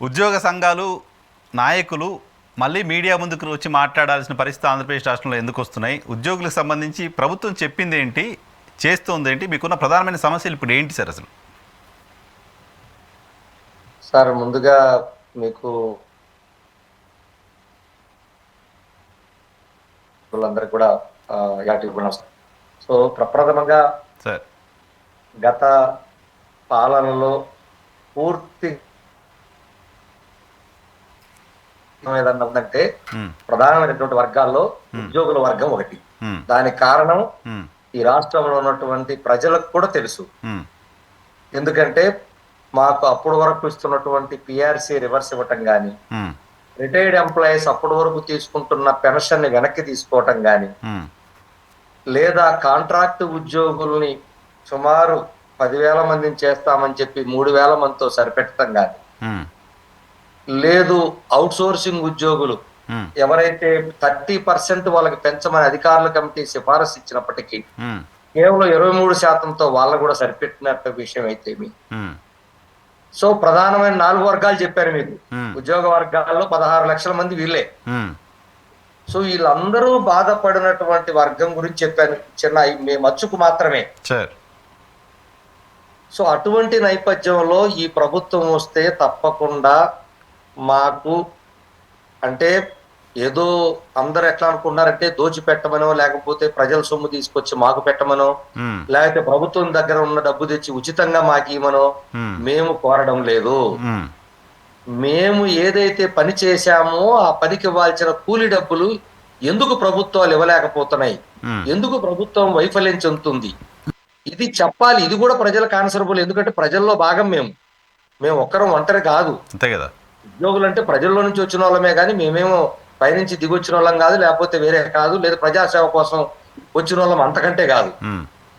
ఉద్యోగ సంఘాలు నాయకులు మళ్ళీ మీడియా ముందుకు వచ్చి మాట్లాడాల్సిన పరిస్థితి ఆంధ్రప్రదేశ్ రాష్ట్రంలో ఎందుకు వస్తున్నాయి? ఉద్యోగులకు సంబంధించి ప్రభుత్వం చెప్పింది ఏంటి, చేస్తుంది ఏంటి? మీకున్న ప్రధానమైన సమస్యలు ఇప్పుడు ఏంటి సార్ అసలు? సార్ ముందుగా మీకు వాళ్ళందరికీ కూడా సో ప్రప్రథమంగా సార్ గత పాలనలో పూర్తి ఏదన్నా ఉందంటే ప్రధానమైనటువంటి వర్గాల్లో ఉద్యోగుల వర్గం ఒకటి. దానికి కారణం ఈ రాష్ట్రంలో ఉన్నటువంటి ప్రజలకు కూడా తెలుసు. ఎందుకంటే మాకు అప్పటి వరకు ఇస్తున్నటువంటి పిఆర్సీ రివర్స్ ఇవ్వటం కానీ, రిటైర్డ్ ఎంప్లాయీస్ అప్పటి వరకు తీసుకుంటున్న పెన్షన్ ని వెనక్కి తీసుకోవటం కానీ, లేదా కాంట్రాక్ట్ ఉద్యోగుల్ని సుమారు 10,000 మందిని చేస్తామని చెప్పి 3,000 మందితో సరిపెట్టడం కానీ, లేదు అవుట్ సోర్సింగ్ ఉద్యోగులు ఎవరైతే 30% వాళ్ళకి పెంచమని అధికారుల కమిటీ సిఫారసు ఇచ్చినప్పటికీ కేవలం 23%తో వాళ్ళ కూడా సరిపెట్టినట్టు విషయం అయితే సో ప్రధానమైన 4 వర్గాలు చెప్పారు మీకు. ఉద్యోగ వర్గాల్లో 16 లక్షల మంది వీళ్ళే. సో వీళ్ళందరూ బాధపడినటువంటి వర్గం గురించి చెప్పాను, చిన్న మచ్చుకు మాత్రమే. సో అటువంటి నేపథ్యంలో ఈ ప్రభుత్వం వస్తే తప్పకుండా మాకు అంటే ఏదో అందరు ఎట్లా అనుకున్నారంటే దోచి పెట్టమనో, లేకపోతే ప్రజల సొమ్ము తీసుకొచ్చి మాకు పెట్టమనో, లేకపోతే ప్రభుత్వం దగ్గర ఉన్న డబ్బు తెచ్చి ఉచితంగా మాకు ఇవ్వమనో మేము కోరడం లేదు. మేము ఏదైతే పని చేశామో ఆ పనికి ఇవ్వాల్సిన కూలి డబ్బులు ఎందుకు ప్రభుత్వాలు ఇవ్వలేకపోతున్నాయి, ఎందుకు ప్రభుత్వం వైఫల్యం చెందుతుంది, ఇది చెప్పాలి. ఇది కూడా ప్రజలకు ఆన్సరబుల్. ఎందుకంటే ప్రజల్లో భాగం మేము ఒక్కరం ఒంటరి కాదు. అంతే కదా. ఉద్యోగులు అంటే ప్రజల్లో నుంచి వచ్చిన వాళ్ళమే, కానీ మేమేమో పైనుంచి దిగొచ్చిన వాళ్ళం కాదు, లేకపోతే వేరే కాదు, లేదా ప్రజాసేవ కోసం వచ్చిన వాళ్ళం అంతకంటే కాదు.